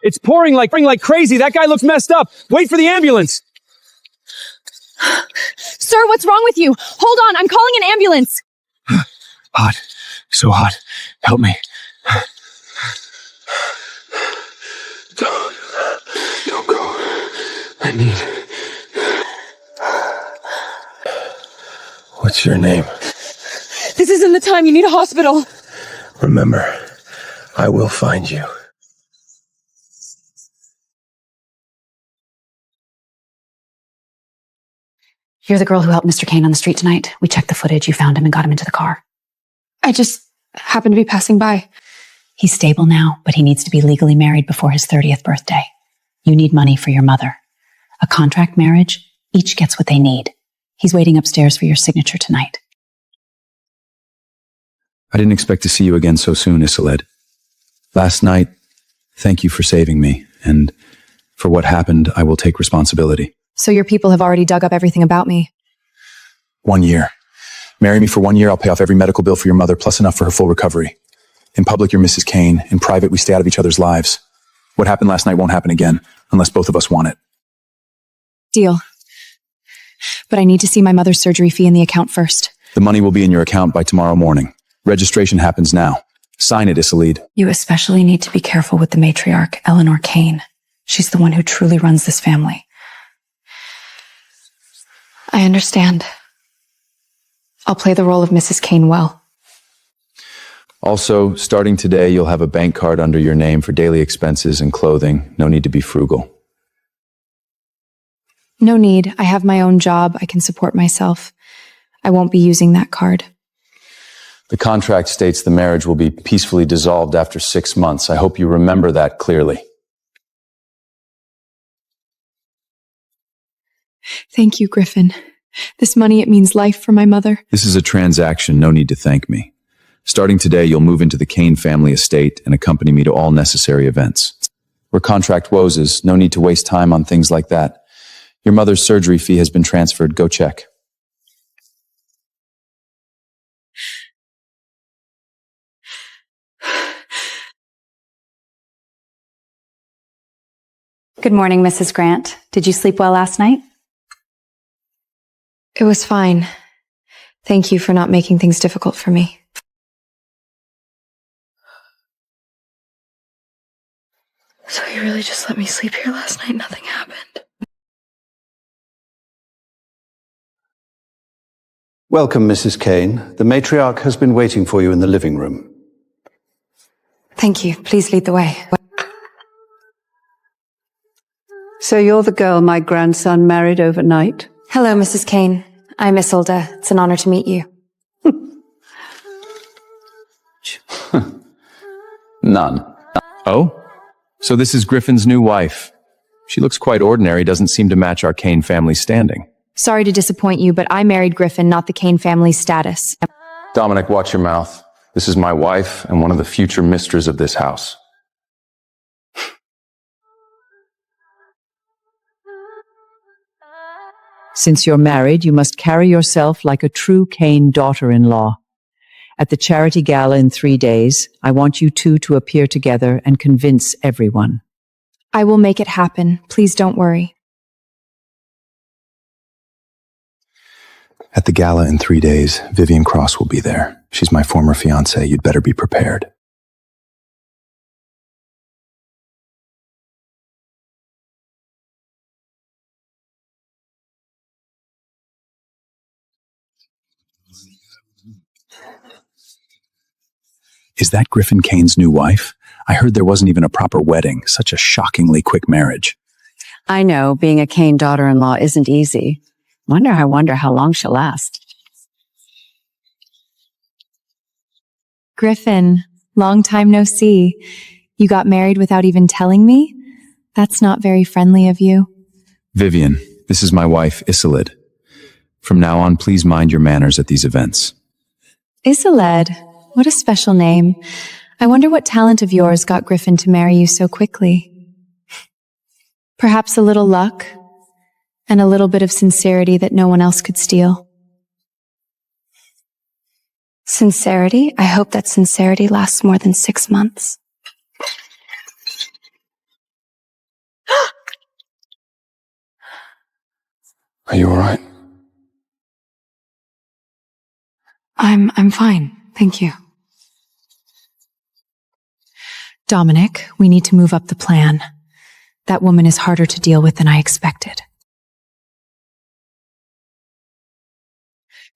It's pouring like crazy. That guy looks messed up. Wait for the ambulance. Sir, what's wrong with you? Hold on, I'm calling an ambulance. Hot. So hot. Help me. Don't go. I need... What's your name? This isn't the time. You need a hospital. Remember, I will find you. You're the girl who helped Mr. Kane on the street tonight. We checked the footage. You found him and got him into the car. I just happened to be passing by. He's stable now, but he needs to be legally married before his 30th birthday. You need money for your mother. A contract marriage, each gets what they need. He's waiting upstairs for your signature tonight. I didn't expect to see you again so soon, Isolde. Last night, thank you for saving me, and for what happened, I will take responsibility. So your people have already dug up everything about me. 1 year. Marry me for 1 year, I'll pay off every medical bill for your mother, plus enough for her full recovery. In public, you're Mrs. Kane. In private, we stay out of each other's lives. What happened last night won't happen again, unless both of us want it. Deal. But I need to see my mother's surgery fee in the account first. The money will be in your account by tomorrow morning. Registration happens now. Sign it, Isolde. You especially need to be careful with the matriarch, Eleanor Kane. She's the one who truly runs this family. I understand. I'll play the role of Mrs. Kane well. Also, starting today, you'll have a bank card under your name for daily expenses and clothing. No need to be frugal. No need. I have my own job. I can support myself. I won't be using that card. The contract states the marriage will be peacefully dissolved after 6 months. I hope you remember that clearly. Thank you, Griffin. This money, it means life for my mother. This is a transaction. No need to thank me. Starting today, you'll move into the Kane family estate and accompany me to all necessary events. Where contract woes is, no need to waste time on things like that. Your mother's surgery fee has been transferred. Go check. Good morning, Mrs. Grant. Did you sleep well last night? It was fine. Thank you for not making things difficult for me. So you really just let me sleep here last night? Nothing happened? Welcome, Mrs. Kane. The matriarch has been waiting for you in the living room. Thank you. Please lead the way. So you're the girl my grandson married overnight? Hello, Mrs. Kane. I'm Isolde. It's an honor to meet you. None. Oh? So this is Griffin's new wife. She looks quite ordinary, doesn't seem to match our Kane family standing. Sorry to disappoint you, but I married Griffin, not the Kane family's status. Dominic, watch your mouth. This is my wife and one of the future mistresses of this house. Since you're married, you must carry yourself like a true Kane daughter-in-law. At the charity gala in 3 days, I want you two to appear together and convince everyone. I will make it happen. Please don't worry. At the gala in 3 days, Vivian Cross will be there. She's my former fiancée. You'd better be prepared. Is that Griffin Kane's new wife? I heard there wasn't even a proper wedding. Such a shockingly quick marriage. I know, being a Kane daughter-in-law isn't easy. I wonder how long she'll last. Griffin, long time no see. You got married without even telling me? That's not very friendly of you. Vivian, this is my wife, Isolde. From now on, please mind your manners at these events. Isolde, what a special name. I wonder what talent of yours got Griffin to marry you so quickly. Perhaps a little luck, and a little bit of sincerity that no one else could steal. Sincerity? I hope that sincerity lasts more than 6 months. Are you all right? I'm fine. Thank you. Dominic, we need to move up the plan. That woman is harder to deal with than I expected.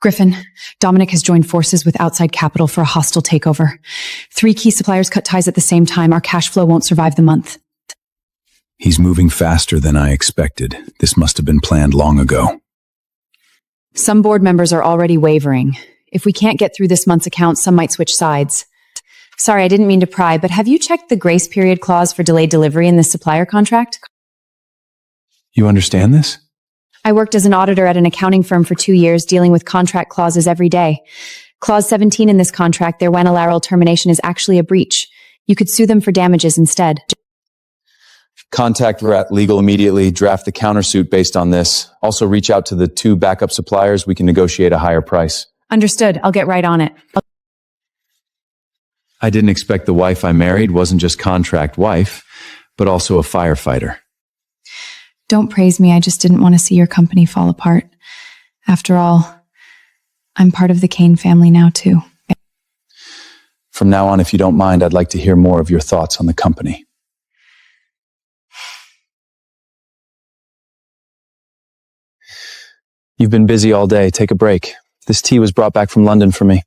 Griffin, Dominic has joined forces with outside capital for a hostile takeover. 3 key suppliers cut ties at the same time. Our cash flow won't survive the month. He's moving faster than I expected. This must have been planned long ago. Some board members are already wavering. If we can't get through this month's accounts, some might switch sides. Sorry, I didn't mean to pry, but have you checked the grace period clause for delayed delivery in this supplier contract? You understand this? I worked as an auditor at an accounting firm for 2 years, dealing with contract clauses every day. Clause 17 in this contract, their unilateral termination is actually a breach. You could sue them for damages instead. Contact Rat Legal immediately, draft the countersuit based on this. Also reach out to the 2 backup suppliers. We can negotiate a higher price. Understood. I'll get right on it. I didn't expect the wife I married wasn't just contract wife, but also a firefighter. Don't praise me. I just didn't want to see your company fall apart. After all, I'm part of the Kane family now, too. From now on, if you don't mind, I'd like to hear more of your thoughts on the company. You've been busy all day. Take a break. This tea was brought back from London for me.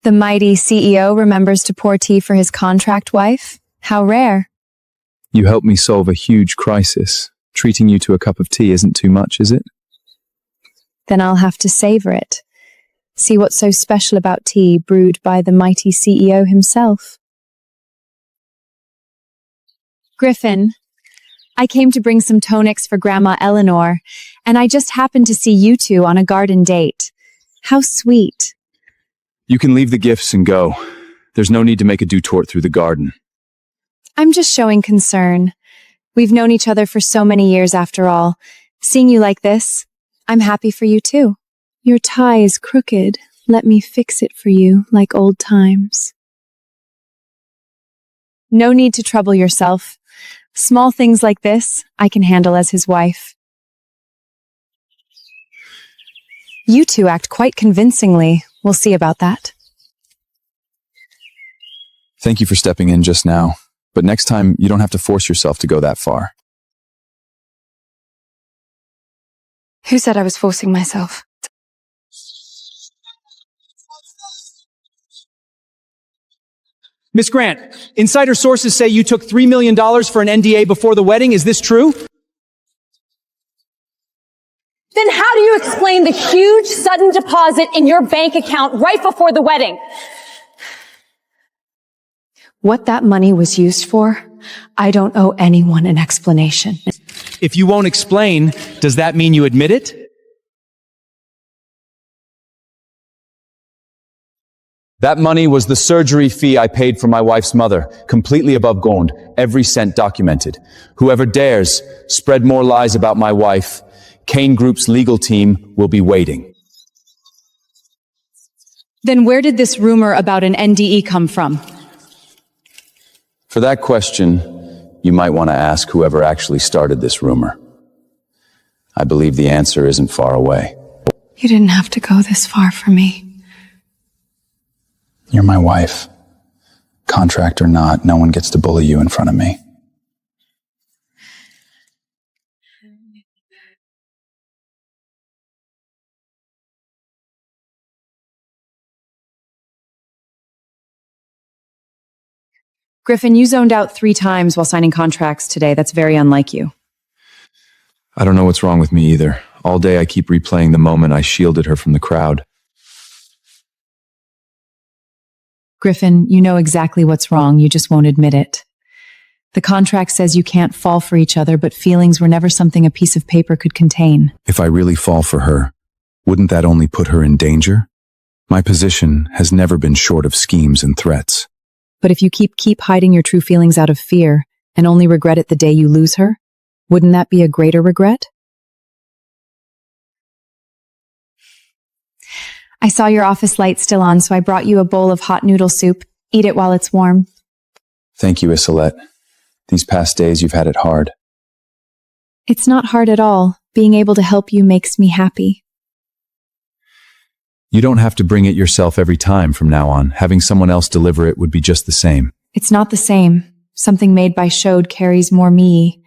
The mighty CEO remembers to pour tea for his contract wife? How rare. You helped me solve a huge crisis. Treating you to a cup of tea isn't too much, is it? Then I'll have to savor it. See what's so special about tea brewed by the mighty CEO himself. Griffin, I came to bring some tonics for Grandma Eleanor, and I just happened to see you 2 on a garden date. How sweet. You can leave the gifts and go. There's no need to make a detour through the garden. I'm just showing concern. We've known each other for so many years after all. Seeing you like this, I'm happy for you too. Your tie is crooked. Let me fix it for you like old times. No need to trouble yourself. Small things like this, I can handle as his wife. You 2 act quite convincingly. We'll see about that. Thank you for stepping in just now. But next time, you don't have to force yourself to go that far. Who said I was forcing myself? Miss Grant, insider sources say you took $3 million for an NDA before the wedding. Is this true? Then how do you explain the huge sudden deposit in your bank account right before the wedding? What that money was used for, I don't owe anyone an explanation. If you won't explain, does that mean you admit it? That money was the surgery fee I paid for my wife's mother, completely above ground, every cent documented. Whoever dares spread more lies about my wife, Kane Group's legal team will be waiting. Then where did this rumor about an NDE come from? For that question, you might want to ask whoever actually started this rumor. I believe the answer isn't far away. You didn't have to go this far for me. You're my wife. Contract or not, no one gets to bully you in front of me. Griffin, you zoned out 3 times while signing contracts today. That's very unlike you. I don't know what's wrong with me either. All day I keep replaying the moment I shielded her from the crowd. Griffin, you know exactly what's wrong. You just won't admit it. The contract says you can't fall for each other, but feelings were never something a piece of paper could contain. If I really fall for her, wouldn't that only put her in danger? My position has never been short of schemes and threats. But if you keep hiding your true feelings out of fear and only regret it the day you lose her, wouldn't that be a greater regret? I saw your office light still on, so I brought you a bowl of hot noodle soup. Eat it while it's warm. Thank you, Isolette. These past days you've had it hard. It's not hard at all. Being able to help you makes me happy. You don't have to bring it yourself every time from now on. Having someone else deliver it would be just the same. It's not the same. Something made by Shode carries more me.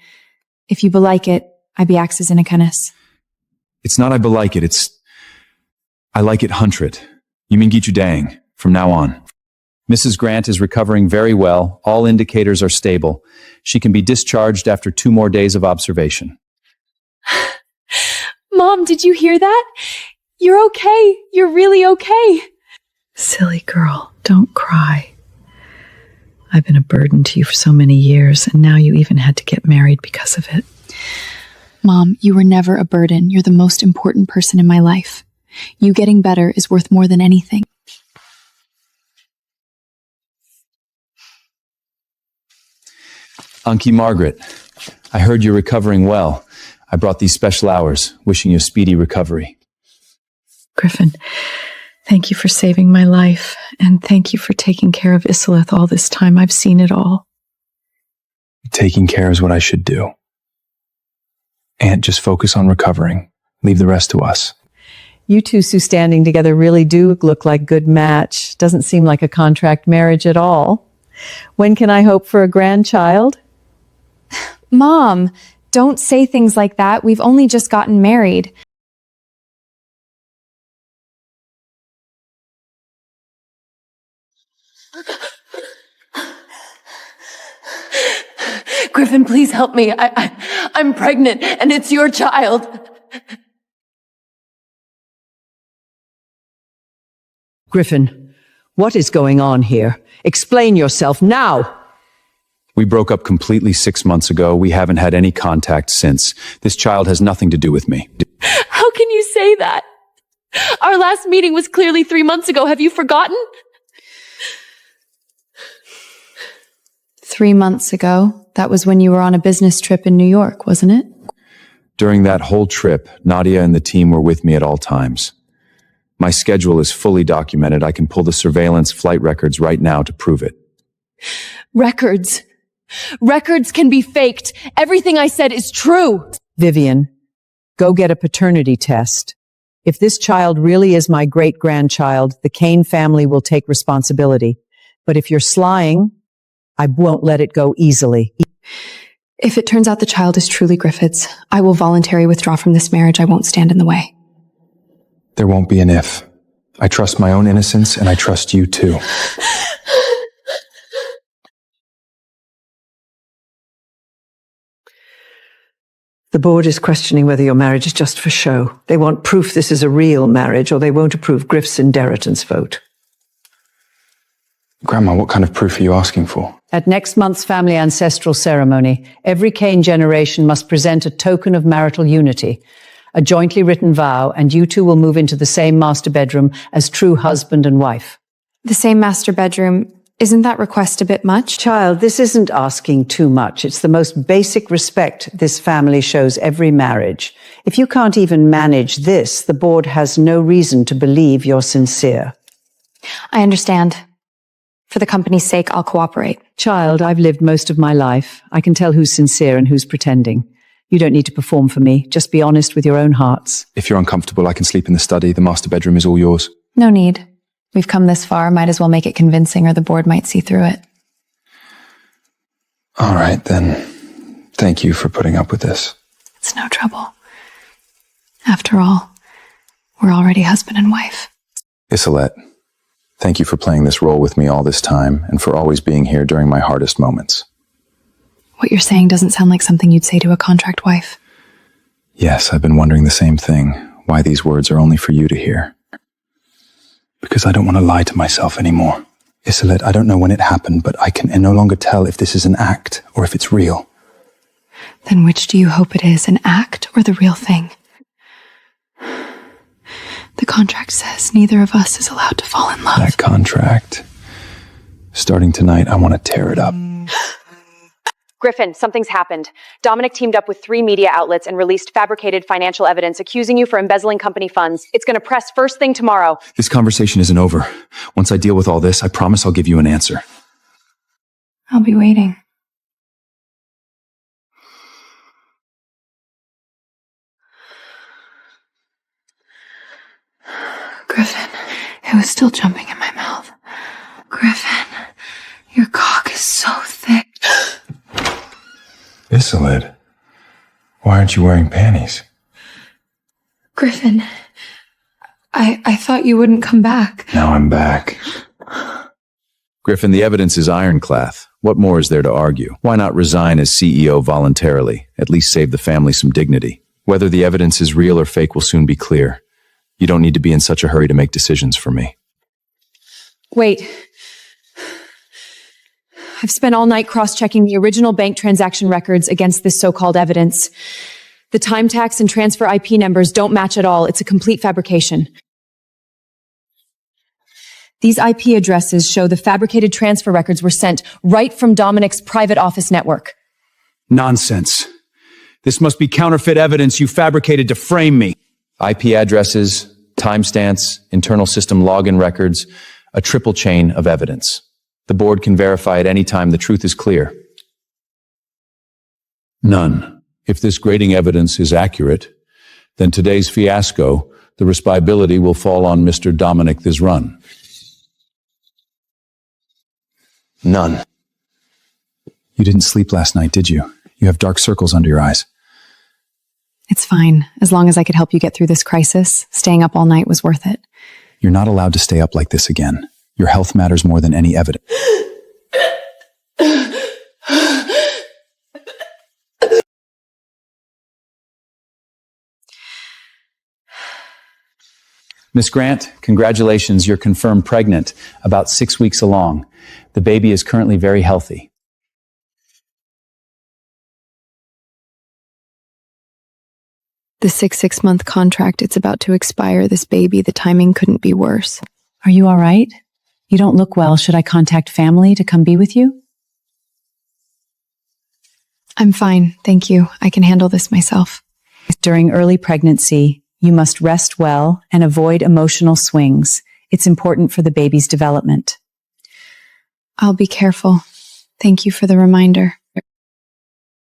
If you belike it, I be axes in a canis. It's not I belike it, it's I like it huntrit. You mean Gichu dang, from now on. Mrs. Grant is recovering very well. All indicators are stable. She can be discharged after 2 more days of observation. Mom, did you hear that? You're okay. You're really okay. Silly girl, don't cry. I've been a burden to you for so many years, and now you even had to get married because of it. Mom, you were never a burden. You're the most important person in my life. You getting better is worth more than anything. Unky Margaret, I heard you're recovering well. I brought these special hours, wishing you a speedy recovery. Griffin, thank you for saving my life, and thank you for taking care of Isileth all this time. I've seen it all. Taking care is what I should do. Aunt, just focus on recovering. Leave the rest to us. You two Sue standing together really do look like a good match. Doesn't seem like a contract marriage at all. When can I hope for a grandchild? Mom, don't say things like that. We've only just gotten married. Griffin, please help me. I'm pregnant, and it's your child. Griffin, what is going on here? Explain yourself now. We broke up completely 6 months ago. We haven't had any contact since. This child has nothing to do with me. How can you say that? Our last meeting was clearly 3 months ago. Have you forgotten? 3 months ago. That was when you were on a business trip in New York, wasn't it? During that whole trip, Nadia and the team were with me at all times. My schedule is fully documented. I can pull the surveillance flight records right now to prove it. Records. Records can be faked. Everything I said is true. Vivian, go get a paternity test. If this child really is my great-grandchild, the Kane family will take responsibility. But if you're slying, I won't let it go easily. If it turns out the child is truly Griffith's, I will voluntarily withdraw from this marriage. I won't stand in the way. There won't be an if. I trust my own innocence, and I trust you too. The board is questioning whether your marriage is just for show. They want proof this is a real marriage, or they won't approve Griff's and Derriton's vote. Grandma, what kind of proof are you asking for? At next month's family ancestral ceremony, every Kane generation must present a token of marital unity, a jointly written vow, and you two will move into the same master bedroom as true husband and wife. The same master bedroom. Isn't that request a bit much? Child, this isn't asking too much. It's the most basic respect this family shows every marriage. If you can't even manage this, the board has no reason to believe you're sincere. I understand. For the company's sake, I'll cooperate. Child, I've lived most of my life. I can tell who's sincere and who's pretending. You don't need to perform for me. Just be honest with your own hearts. If you're uncomfortable, I can sleep in the study. The master bedroom is all yours. No need. We've come this far. Might as well make it convincing, or the board might see through it. All right, then. Thank you for putting up with this. It's no trouble. After all, we're already husband and wife. Isileth, thank you for playing this role with me all this time and for always being here during my hardest moments. What you're saying doesn't sound like something you'd say to a contract wife. Yes, I've been wondering the same thing, why these words are only for you to hear. Because I don't want to lie to myself anymore. Isileth, I don't know when it happened, but I can no longer tell if this is an act or if it's real. Then which do you hope it is, an act or the real thing? The contract says neither of us is allowed to fall in love. That contract. Starting tonight, I want to tear it up. Griffin, something's happened. Dominic teamed up with 3 media outlets and released fabricated financial evidence accusing you for embezzling company funds. It's going to press first thing tomorrow. This conversation isn't over. Once I deal with all this, I promise I'll give you an answer. I'll be waiting. It was still jumping in my mouth. Griffin, your cock is so thick. Isolde, why aren't you wearing panties? Griffin, I thought you wouldn't come back. Now I'm back. Griffin, the evidence is ironclad. What more is there to argue? Why not resign as CEO voluntarily? At least save the family some dignity. Whether the evidence is real or fake will soon be clear. You don't need to be in such a hurry to make decisions for me. Wait. I've spent all night cross-checking the original bank transaction records against this so-called evidence. The time tax and transfer IP numbers don't match at all. It's a complete fabrication. These IP addresses show the fabricated transfer records were sent right from Dominic's private office network. Nonsense. This must be counterfeit evidence you fabricated to frame me. IP addresses, timestamps, internal system login records, a triple chain of evidence. The board can verify at any time the truth is clear. None. If this grading evidence is accurate, then today's fiasco, the responsibility will fall on Mr. Dominic Thizrun. None. You didn't sleep last night, did you? You have dark circles under your eyes. It's fine. As long as I could help you get through this crisis, staying up all night was worth it. You're not allowed to stay up like this again. Your health matters more than any evidence. Miss Grant, congratulations. You're confirmed pregnant, about 6 weeks along. The baby is currently very healthy. The 6-month contract, it's about to expire. This baby, the timing couldn't be worse. Are you all right? You don't look well. Should I contact family to come be with you? I'm fine, thank you. I can handle this myself. During early pregnancy, you must rest well and avoid emotional swings. It's important for the baby's development. I'll be careful. Thank you for the reminder.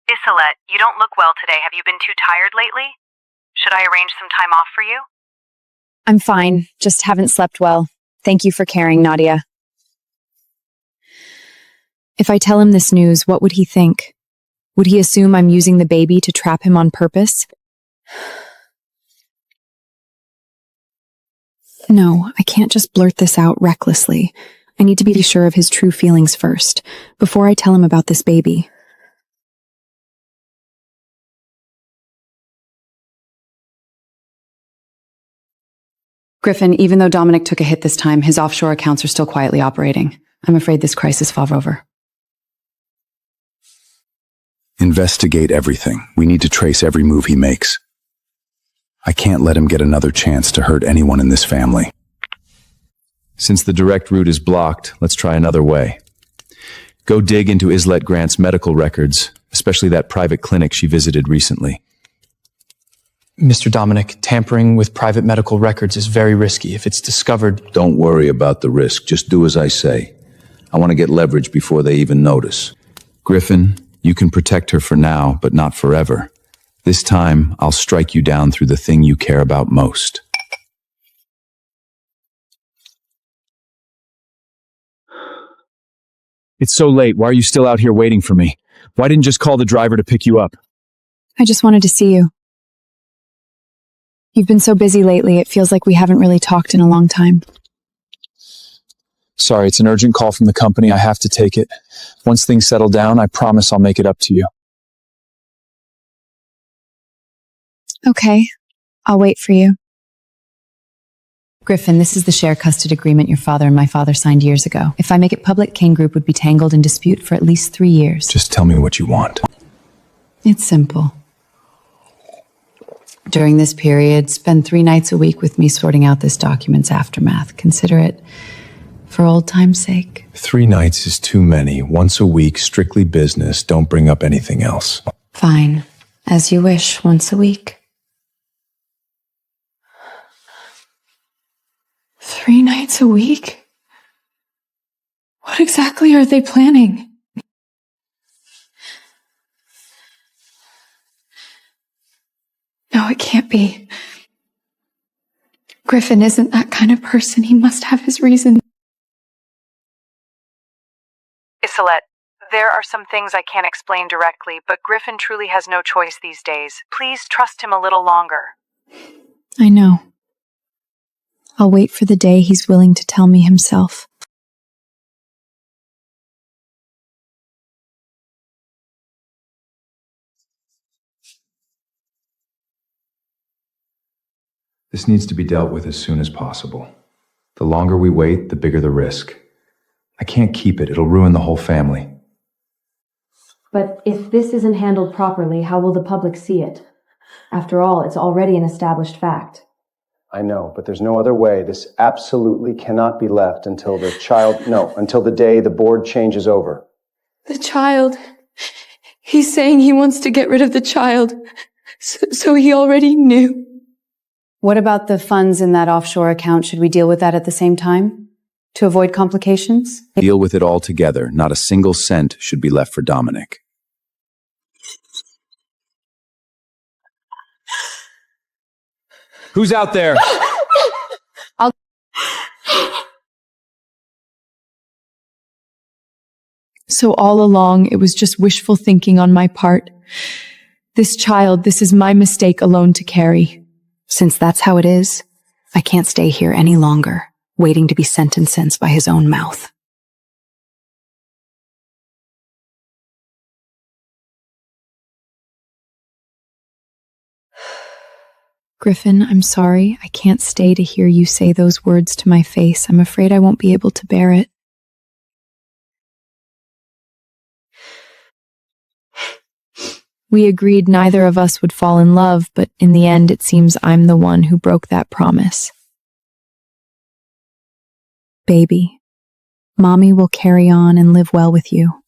Isolde, you don't look well today. Have you been too tired lately? Should I arrange some time off for you? I'm fine, just haven't slept well. Thank you for caring, Nadia. If I tell him this news, what would he think? Would he assume I'm using the baby to trap him on purpose? No, I can't just blurt this out recklessly. I need to be sure of his true feelings first, before I tell him about this baby. Griffin, even though Dominic took a hit this time, his offshore accounts are still quietly operating. I'm afraid this crisis fell over. Investigate everything. We need to trace every move he makes. I can't let him get another chance to hurt anyone in this family. Since the direct route is blocked, let's try another way. Go dig into Isolde Grant's medical records, especially that private clinic she visited recently. Mr. Dominic, tampering with private medical records is very risky. If it's discovered... Don't worry about the risk. Just do as I say. I want to get leverage before they even notice. Griffin, you can protect her for now, but not forever. This time, I'll strike you down through the thing you care about most. It's so late. Why are you still out here waiting for me? Why didn't you just call the driver to pick you up? I just wanted to see you. You've been so busy lately, it feels like we haven't really talked in a long time. Sorry, it's an urgent call from the company. I have to take it. Once things settle down, I promise I'll make it up to you. Okay, I'll wait for you. Griffin, this is the share custody agreement your father and my father signed years ago. If I make it public, Kane Group would be tangled in dispute for at least 3 years. Just tell me what you want. It's simple. During this period, spend 3 nights a week with me sorting out this document's aftermath. Consider it for old time's sake. 3 nights is too many. Once a week, strictly business. Don't bring up anything else. Fine. As you wish, once a week. 3 nights a week? What exactly are they planning? No, it can't be. Griffin isn't that kind of person. He must have his reasons. Isolette, there are some things I can't explain directly, but Griffin truly has no choice these days. Please trust him a little longer. I know. I'll wait for the day he's willing to tell me himself. This needs to be dealt with as soon as possible. The longer we wait, the bigger the risk. I can't keep it. It'll ruin the whole family. But if this isn't handled properly, how will the public see it? After all, it's already an established fact. I know, but there's no other way. This absolutely cannot be left until until the day the board changes over. The child. He's saying he wants to get rid of the child. So he already knew. What about the funds in that offshore account? Should we deal with that at the same time to avoid complications? Deal with it all together. Not a single cent should be left for Dominic. Who's out there? So all along, it was just wishful thinking on my part. This child, this is my mistake alone to carry. Since that's how it is, I can't stay here any longer, waiting to be sentenced by his own mouth. Griffin, I'm sorry. I can't stay to hear you say those words to my face. I'm afraid I won't be able to bear it. We agreed neither of us would fall in love, but in the end, it seems I'm the one who broke that promise. Baby, Mommy will carry on and live well with you.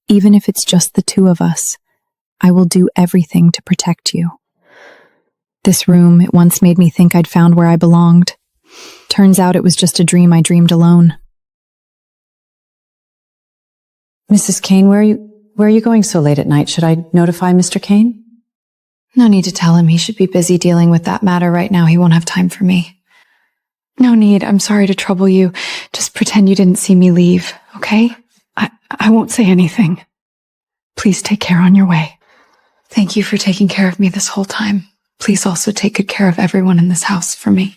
Even if it's just the two of us, I will do everything to protect you. This room, it once made me think I'd found where I belonged. Turns out it was just a dream I dreamed alone. Mrs. Kane, where are you going so late at night? Should I notify Mr. Kane? No need to tell him. He should be busy dealing with that matter right now. He won't have time for me. No need. I'm sorry to trouble you. Just pretend you didn't see me leave, okay? I won't say anything. Please take care on your way. Thank you for taking care of me this whole time. Please also take good care of everyone in this house for me.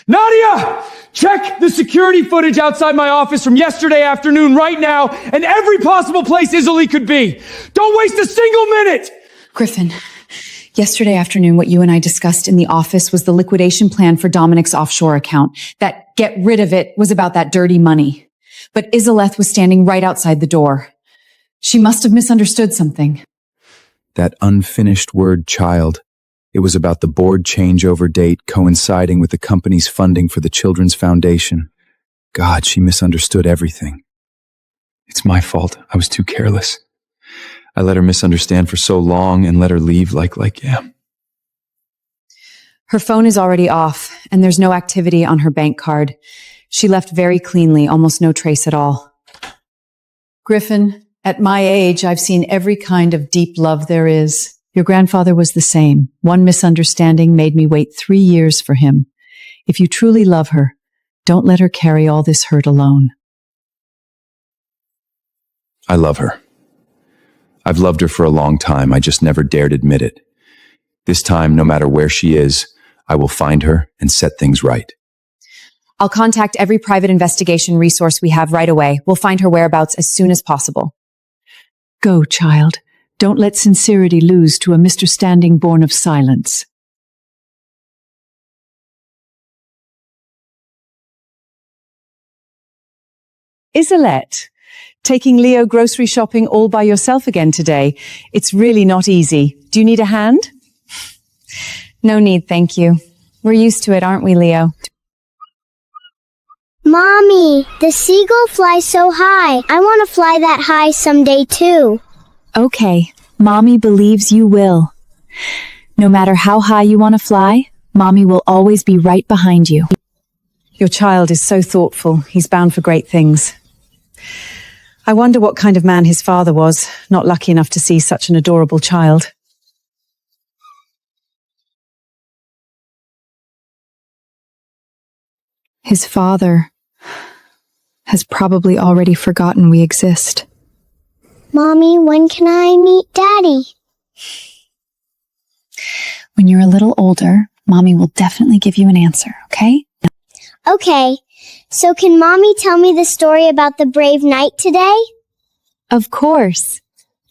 Nadia! Check the security footage outside my office from yesterday afternoon right now and every possible place Isalie could be. Don't waste a single minute! Griffin, yesterday afternoon, what you and I discussed in the office was the liquidation plan for Dominic's offshore account. That get rid of it was about that dirty money. But Isoleth was standing right outside the door. She must have misunderstood something. That unfinished word child. It was about the board changeover date coinciding with the company's funding for the Children's Foundation. God, she misunderstood everything. It's my fault. I was too careless. I let her misunderstand for so long and let her leave yeah. Her phone is already off, and there's no activity on her bank card. She left very cleanly, almost no trace at all. Griffin, at my age, I've seen every kind of deep love there is. Your grandfather was the same. One misunderstanding made me wait 3 years for him. If you truly love her, don't let her carry all this hurt alone. I love her. I've loved her for a long time. I just never dared admit it. This time, no matter where she is, I will find her and set things right. I'll contact every private investigation resource we have right away. We'll find her whereabouts as soon as possible. Go, child. Don't let sincerity lose to a misunderstanding born of silence. Isolette, taking Leo grocery shopping all by yourself again today. It's really not easy. Do you need a hand? No need, thank you. We're used to it, aren't we, Leo? Mommy, the seagull flies so high. I want to fly that high someday too. Okay, Mommy believes you will. No matter how high you want to fly, Mommy will always be right behind you. Your child is so thoughtful. He's bound for great things. I wonder what kind of man his father was, not lucky enough to see such an adorable child. His father has probably already forgotten we exist. Mommy, when can I meet Daddy? When you're a little older, Mommy will definitely give you an answer, okay? Okay, so can Mommy tell me the story about the brave knight today? Of course.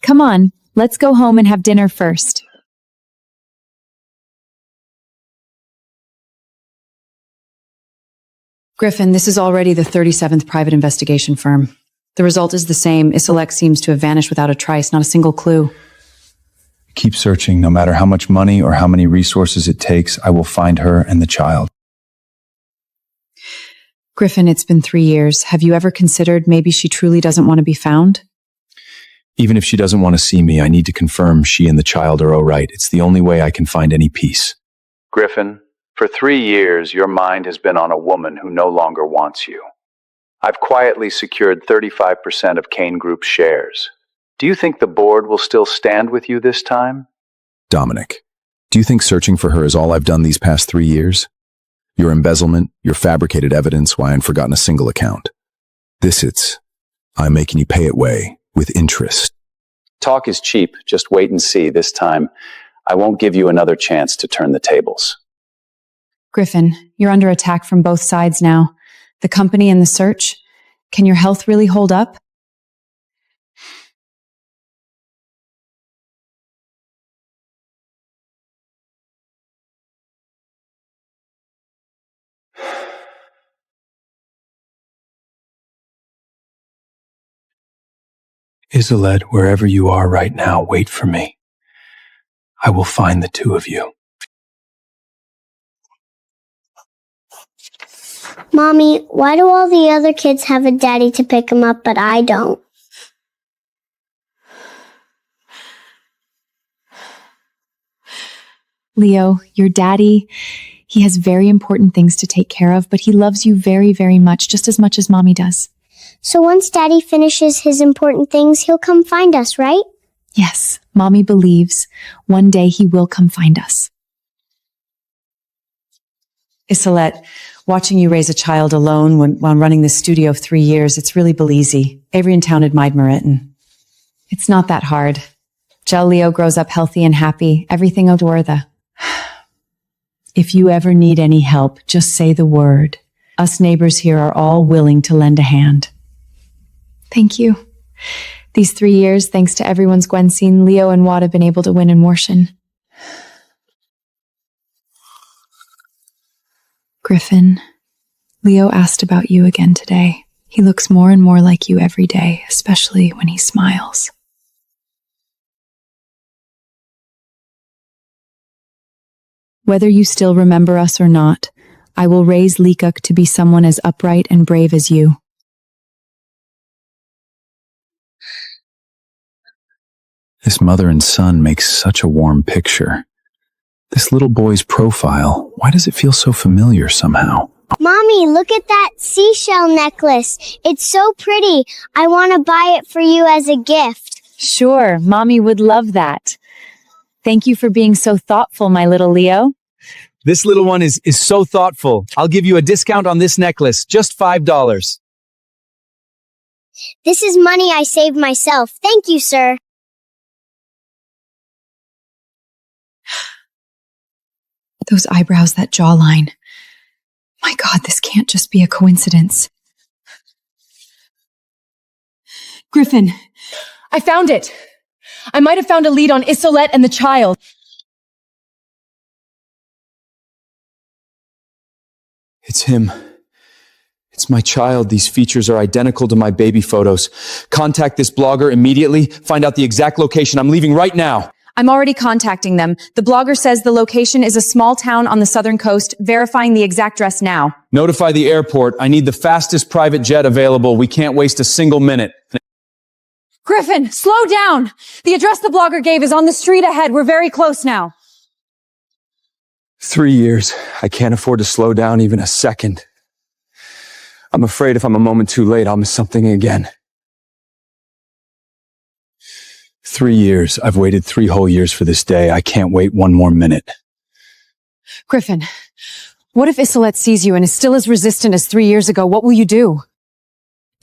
Come on, let's go home and have dinner first. Griffin, this is already the 37th private investigation firm. The result is the same. Isolec seems to have vanished without a trace, not a single clue. Keep searching. No matter how much money or how many resources it takes, I will find her and the child. Griffin, it's been 3 years. Have you ever considered maybe she truly doesn't want to be found? Even if she doesn't want to see me, I need to confirm she and the child are all right. It's the only way I can find any peace. Griffin, for 3 years, your mind has been on a woman who no longer wants you. I've quietly secured 35% of Kane Group's shares. Do you think the board will still stand with you this time? Dominic, do you think searching for her is all I've done these past 3 years? Your embezzlement, your fabricated evidence, why I ain't forgotten a single account. I'm making you pay it way, with interest. Talk is cheap. Just wait and see this time. I won't give you another chance to turn the tables. Griffin, you're under attack from both sides now. The company and the search. Can your health really hold up? Isolde, wherever you are right now, wait for me. I will find the two of you. Mommy, why do all the other kids have a daddy to pick them up, but I don't? Leo, your daddy, he has very important things to take care of, but he loves you very, very much, just as Mommy does. So once Daddy finishes his important things, he'll come find us, right? Yes, Mommy believes one day he will come find us. Isolde, watching you raise a child alone while running this studio 3 years, it's really easy. Avery in town admired Meriton. It's not that hard. Gel Leo grows up healthy and happy. Everything adore the. If you ever need any help, just say the word. Us neighbors here are all willing to lend a hand. Thank you. These 3 years, thanks to everyone's Gwen scene, Leo and Watt have been able to win in Morshan. Griffin, Leo asked about you again today. He looks more and more like you every day, especially when he smiles. Whether you still remember us or not, I will raise Leekuk to be someone as upright and brave as you. This mother and son makes such a warm picture. This little boy's profile, why does it feel so familiar somehow? Mommy, look at that seashell necklace. It's so pretty. I want to buy it for you as a gift. Sure, Mommy would love that. Thank you for being so thoughtful, my little Leo. This little one is so thoughtful. I'll give you a discount on this necklace, just $5. This is money I saved myself. Thank you, sir. Those eyebrows, that jawline. My God, this can't just be a coincidence. Griffin, I found it. I might have found a lead on Isolde and the child. It's him. It's my child. These features are identical to my baby photos. Contact this blogger immediately. Find out the exact location. I'm leaving right now. I'm already contacting them. The blogger says the location is a small town on the southern coast, verifying the exact address now. Notify the airport. I need the fastest private jet available. We can't waste a single minute. Griffin, slow down! The address the blogger gave is on the street ahead. We're very close now. 3 years. I can't afford to slow down even a second. I'm afraid if I'm a moment too late, I'll miss something again. 3 years. I've waited 3 whole years for this day. I can't wait one more minute. Griffin, what if Isolette sees you and is still as resistant as 3 years ago? What will you do?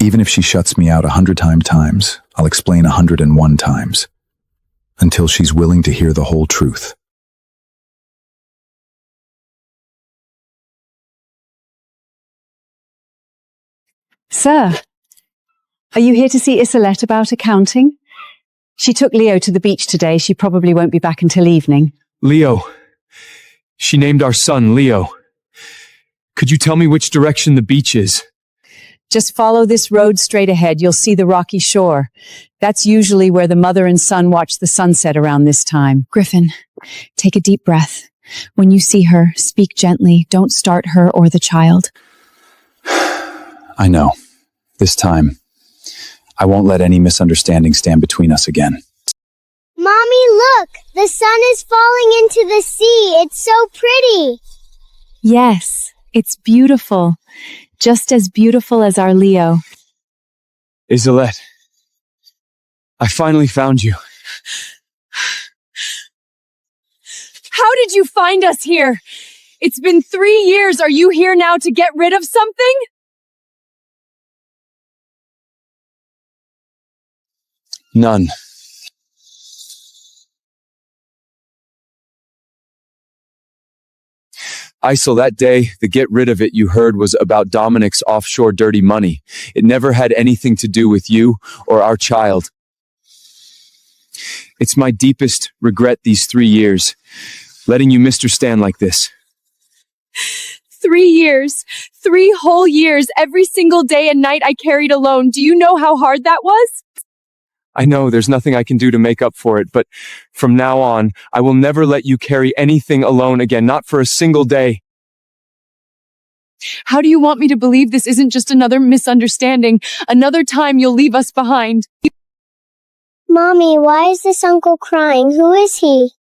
Even if she shuts me out 100 times, I'll explain 101 times. Until she's willing to hear the whole truth. Sir, are you here to see Isolette about accounting? She took Leo to the beach today. She probably won't be back until evening. Leo. She named our son Leo. Could you tell me which direction the beach is? Just follow this road straight ahead. You'll see the rocky shore. That's usually where the mother and son watch the sunset around this time. Griffin, take a deep breath. When you see her, speak gently. Don't start her or the child. I know. This time, I won't let any misunderstanding stand between us again. Mommy, look! The sun is falling into the sea. It's so pretty. Yes, it's beautiful. Just as beautiful as our Leo. Isolette, I finally found you. How did you find us here? It's been 3 years. Are you here now to get rid of something? None. Isol, that day, the get rid of it you heard was about Dominic's offshore dirty money. It never had anything to do with you or our child. It's my deepest regret these 3 years, letting you misunderstand like this. 3 years. 3 whole years. Every single day and night I carried alone. Do you know how hard that was? I know there's nothing I can do to make up for it, but from now on, I will never let you carry anything alone again, not for a single day. How do you want me to believe this isn't just another misunderstanding? Another time you'll leave us behind. Mommy, why is this uncle crying? Who is he?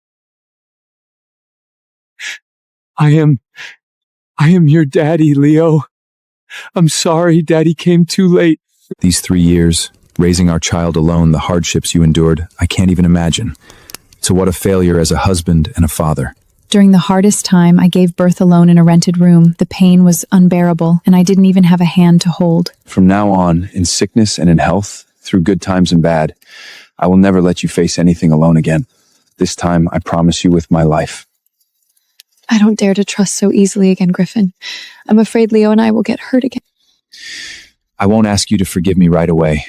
I am your daddy, Leo. I'm sorry, Daddy came too late. These 3 years, raising our child alone, the hardships you endured, I can't even imagine. So what a failure as a husband and a father. During the hardest time, I gave birth alone in a rented room. The pain was unbearable, and I didn't even have a hand to hold. From now on, in sickness and in health, through good times and bad, I will never let you face anything alone again. This time, I promise you with my life. I don't dare to trust so easily again, Griffin. I'm afraid Leo and I will get hurt again. I won't ask you to forgive me right away.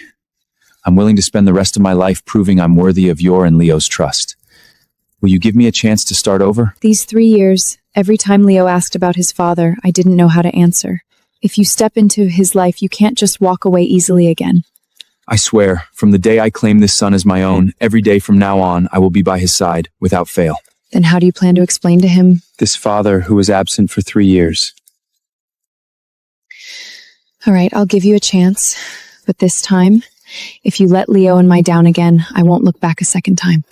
I'm willing to spend the rest of my life proving I'm worthy of your and Leo's trust. Will you give me a chance to start over? These 3 years, every time Leo asked about his father, I didn't know how to answer. If you step into his life, you can't just walk away easily again. I swear, from the day I claim this son as my own, every day from now on, I will be by his side, without fail. Then how do you plan to explain to him? This father who was absent for 3 years. All right, I'll give you a chance. But this time, if you let Leo and my down again, I won't look back a second time.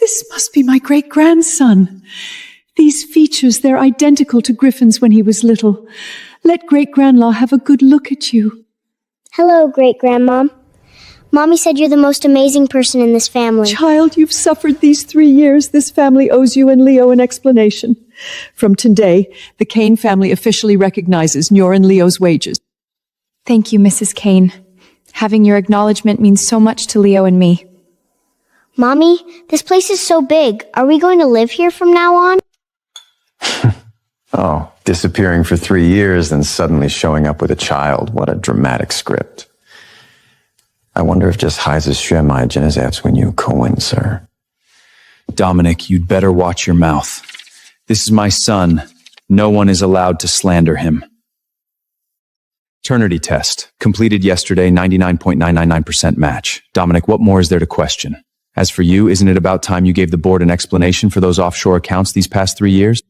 This must be my great-grandson. These features, they're identical to Griffin's when he was little. Let great-grandma have a good look at you. Hello, great-grandmom. Mommy said you're the most amazing person in this family. Child, you've suffered these 3 years. This family owes you and Leo an explanation. From today, the Kane family officially recognizes your and Leo's wages. Thank you, Mrs. Kane. Having your acknowledgement means so much to Leo and me. Mommy, this place is so big. Are we going to live here from now on? Oh, disappearing for 3 years, then suddenly showing up with a child. What a dramatic script. I wonder if just heißes Schwärmeidchen is when you Cohen, sir. Dominic, you'd better watch your mouth. This is my son. No one is allowed to slander him. Paternity test. Completed yesterday, 99.999% match. Dominic, what more is there to question? As for you, isn't it about time you gave the board an explanation for those offshore accounts these past 3 years?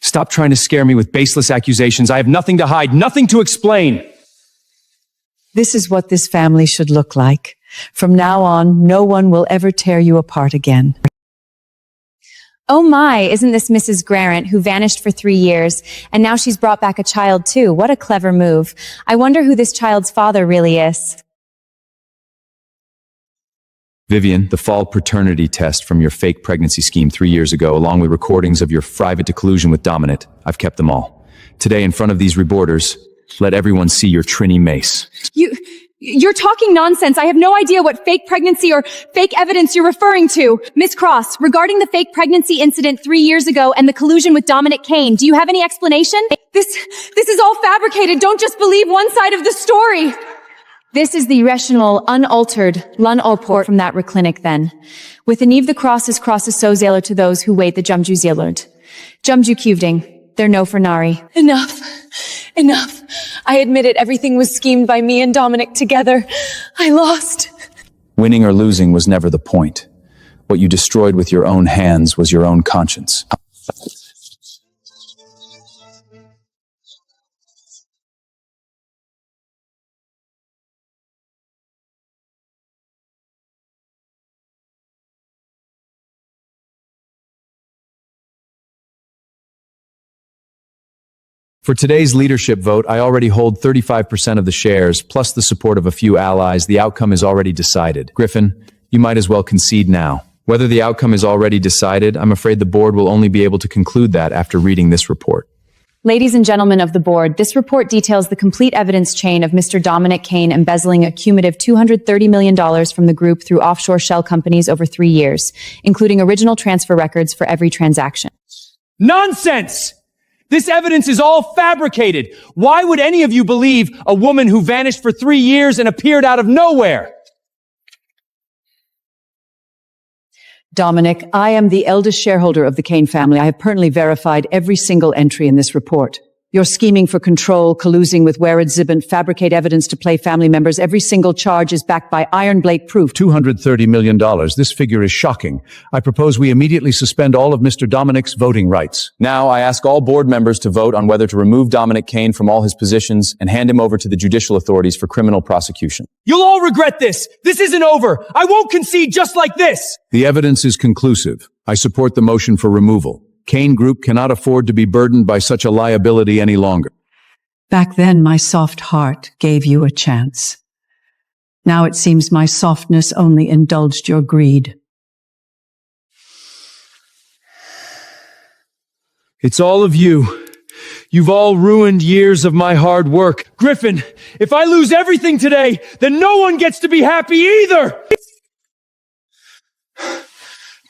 Stop trying to scare me with baseless accusations. I have nothing to hide, nothing to explain. This is what this family should look like. From now on, no one will ever tear you apart again. Oh my, isn't this Mrs. Grant, who vanished for 3 years, and now she's brought back a child too? What a clever move. I wonder who this child's father really is. Vivian, the fall paternity test from your fake pregnancy scheme 3 years ago, along with recordings of your private collusion with Dominic, I've kept them all. Today, in front of these reporters, let everyone see your Trini mace. You're talking nonsense. I have no idea what fake pregnancy or fake evidence you're referring to. Miss Cross, regarding the fake pregnancy incident 3 years ago and the collusion with Dominic Kane, do you have any explanation? This is all fabricated. Don't just believe one side of the story. This is the rational, unaltered, l'unalport from that reclinic then. With the Neve the crosses so zealer to those who wait the Jumju zealerd. Jumju Kuvding, they're no for Nari. Enough. I admit it, everything was schemed by me and Dominic together. I lost. Winning or losing was never the point. What you destroyed with your own hands was your own conscience. For today's leadership vote, I already hold 35% of the shares, plus the support of a few allies. The outcome is already decided. Griffin, you might as well concede now. Whether the outcome is already decided, I'm afraid the board will only be able to conclude that after reading this report. Ladies and gentlemen of the board, this report details the complete evidence chain of Mr. Dominic Kane embezzling a cumulative $230 million from the group through offshore shell companies over 3 years, including original transfer records for every transaction. Nonsense! This evidence is all fabricated. Why would any of you believe a woman who vanished for 3 years and appeared out of nowhere? Dominic, I am the eldest shareholder of the Kane family. I have pertinently verified every single entry in this report. You're scheming for control, collusing with Werid Zibant, fabricate evidence to play family members. Every single charge is backed by iron blade proof. $230 million. This figure is shocking. I propose we immediately suspend all of Mr. Dominic's voting rights. Now, I ask all board members to vote on whether to remove Dominic Kane from all his positions and hand him over to the judicial authorities for criminal prosecution. You'll all regret this. This isn't over. I won't concede just like this. The evidence is conclusive. I support the motion for removal. Kane Group cannot afford to be burdened by such a liability any longer. Back then, my soft heart gave you a chance. Now it seems my softness only indulged your greed. It's all of you. You've all ruined years of my hard work. Griffin, if I lose everything today, then no one gets to be happy either!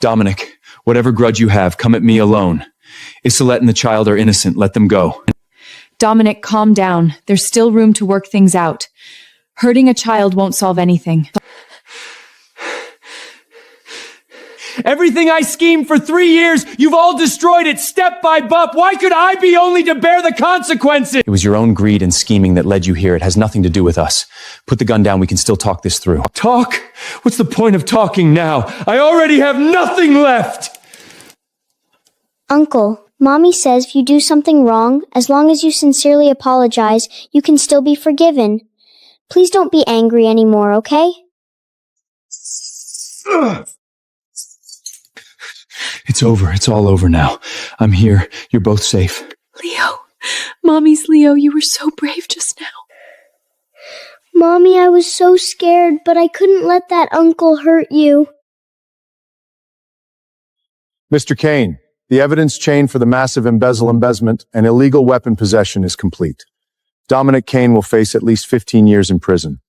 Dominic, whatever grudge you have, come at me alone. Isolette and the child are innocent. Let them go. Dominic, calm down. There's still room to work things out. Hurting a child won't solve anything. Everything I schemed for 3 years, you've all destroyed it step by bup. Why could I be only to bear the consequences? It was your own greed and scheming that led you here. It has nothing to do with us. Put the gun down. We can still talk this through. Talk? What's the point of talking now? I already have nothing left! Uncle, Mommy says if you do something wrong, as long as you sincerely apologize, you can still be forgiven. Please don't be angry anymore, okay? Ugh. It's over. It's all over now. I'm here. You're both safe. Leo. Mommy's Leo, you were so brave just now. Mommy, I was so scared, but I couldn't let that uncle hurt you. Mr. Kane, the evidence chain for the massive embezzlement and illegal weapon possession is complete. Dominic Kane will face at least 15 years in prison.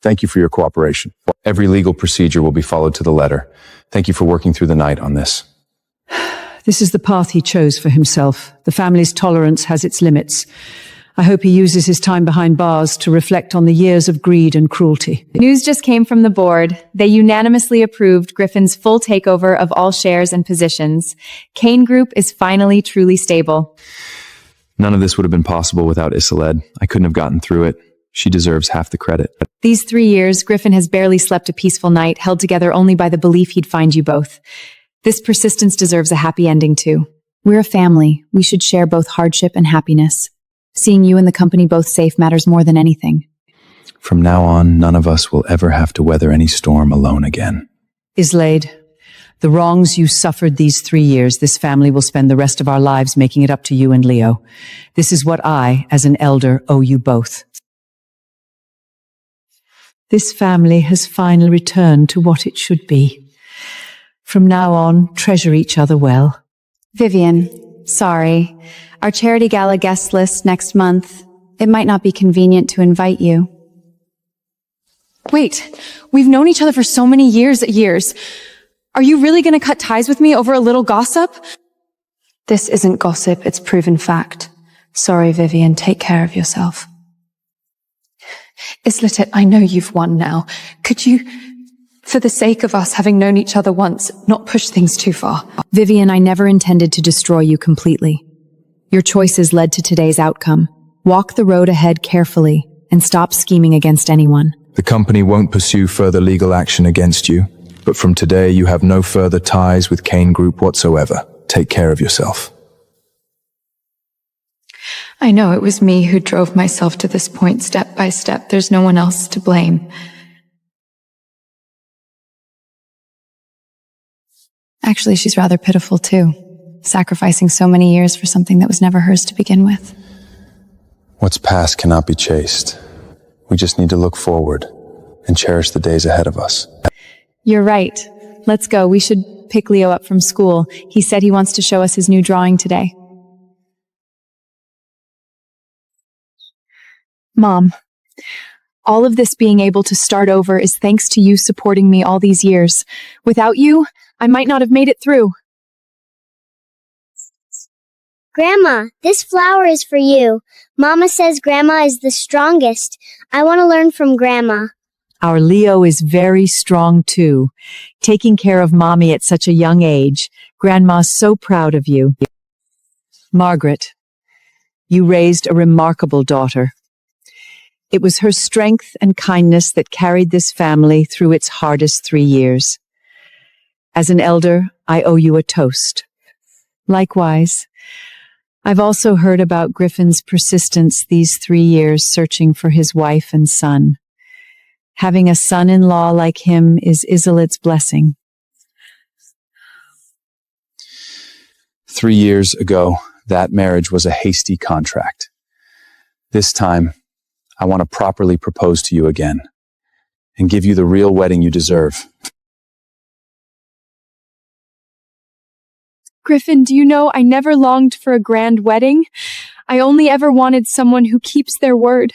Thank you for your cooperation. Every legal procedure will be followed to the letter. Thank you for working through the night on this. This is the path he chose for himself. The family's tolerance has its limits. I hope he uses his time behind bars to reflect on the years of greed and cruelty. News just came from the board. They unanimously approved Griffin's full takeover of all shares and positions. Kane Group is finally truly stable. None of this would have been possible without Isolde. I couldn't have gotten through it. She deserves half the credit. These 3 years, Griffin has barely slept a peaceful night, held together only by the belief he'd find you both. This persistence deserves a happy ending, too. We're a family. We should share both hardship and happiness. Seeing you and the company both safe matters more than anything. From now on, none of us will ever have to weather any storm alone again. Isolde, the wrongs you suffered these 3 years, this family will spend the rest of our lives making it up to you and Leo. This is what I, as an elder, owe you both. This family has finally returned to what it should be. From now on, treasure each other well. Vivian, sorry. Our charity gala guest list next month. It might not be convenient to invite you. Wait, we've known each other for so many years. Are you really going to cut ties with me over a little gossip? This isn't gossip, it's proven fact. Sorry, Vivian, take care of yourself. Islette, I know you've won now. Could you, for the sake of us having known each other once, not push things too far? Vivian, I never intended to destroy you completely. Your choices led to today's outcome. Walk the road ahead carefully and stop scheming against anyone. The company won't pursue further legal action against you, but from today you have no further ties with Kane Group whatsoever. Take care of yourself. I know it was me who drove myself to this point step by step. There's no one else to blame. Actually, she's rather pitiful too, sacrificing so many years for something that was never hers to begin with. What's past cannot be chased. We just need to look forward and cherish the days ahead of us. You're right. Let's go. We should pick Leo up from school. He said he wants to show us his new drawing today. Mom, all of this being able to start over is thanks to you supporting me all these years. Without you, I might not have made it through. Grandma, this flower is for you. Mama says Grandma is the strongest. I want to learn from Grandma. Our Leo is very strong too. Taking care of Mommy at such a young age. Grandma's so proud of you. Margaret, you raised a remarkable daughter. It was her strength and kindness that carried this family through its hardest 3 years. As an elder, I owe you a toast. Likewise, I've also heard about Griffin's persistence these 3 years searching for his wife and son. Having a son-in-law like him is Isolde's blessing. 3 years ago, that marriage was a hasty contract. This time, I want to properly propose to you again and give you the real wedding you deserve. Griffin, do you know I never longed for a grand wedding? I only ever wanted someone who keeps their word.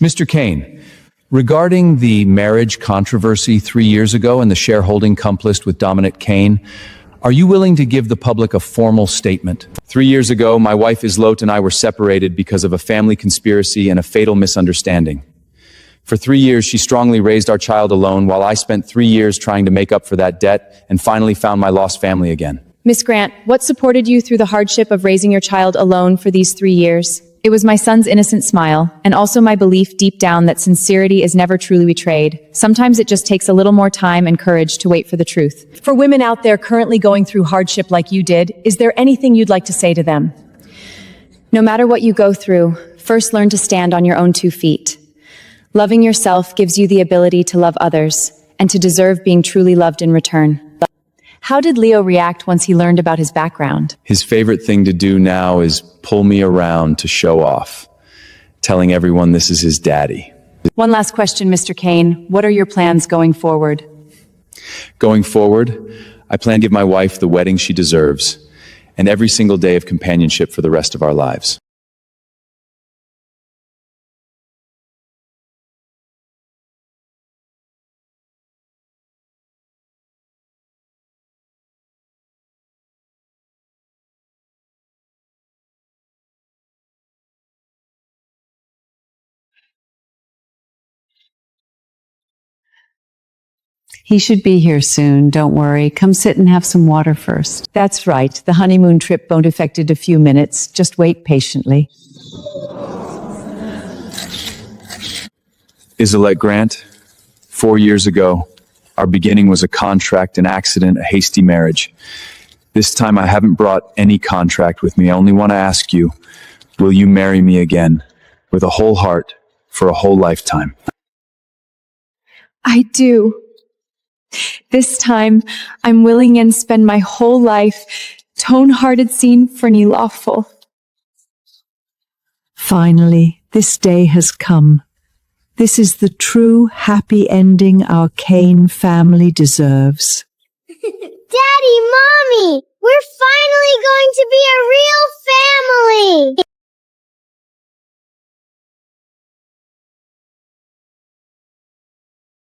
Mr. Kane, regarding the marriage controversy 3 years ago and the shareholding complicit with Dominic Kane, are you willing to give the public a formal statement? 3 years ago, my wife Isolde and I were separated because of a family conspiracy and a fatal misunderstanding. For 3 years, she strongly raised our child alone while I spent 3 years trying to make up for that debt and finally found my lost family again. Miss Grant, what supported you through the hardship of raising your child alone for these 3 years? It was my son's innocent smile, and also my belief deep down that sincerity is never truly betrayed. Sometimes it just takes a little more time and courage to wait for the truth. For women out there currently going through hardship like you did, is there anything you'd like to say to them? No matter what you go through, first learn to stand on your own 2 feet. Loving yourself gives you the ability to love others and to deserve being truly loved in return. How did Leo react once he learned about his background? His favorite thing to do now is pull me around to show off, telling everyone this is his daddy. One last question, Mr. Kane. What are your plans going forward? Going forward, I plan to give my wife the wedding she deserves and every single day of companionship for the rest of our lives. He should be here soon. Don't worry. Come sit and have some water first. That's right. The honeymoon trip won't affect it a few minutes. Just wait patiently. Isolette Grant, 4 years ago, our beginning was a contract, an accident, a hasty marriage. This time I haven't brought any contract with me. I only want to ask you, will you marry me again with a whole heart for a whole lifetime? I do. This time, I'm willing and spend my whole life tone-hearted scene for any lawful. Finally, this day has come. This is the true happy ending our Kane family deserves. Daddy, Mommy!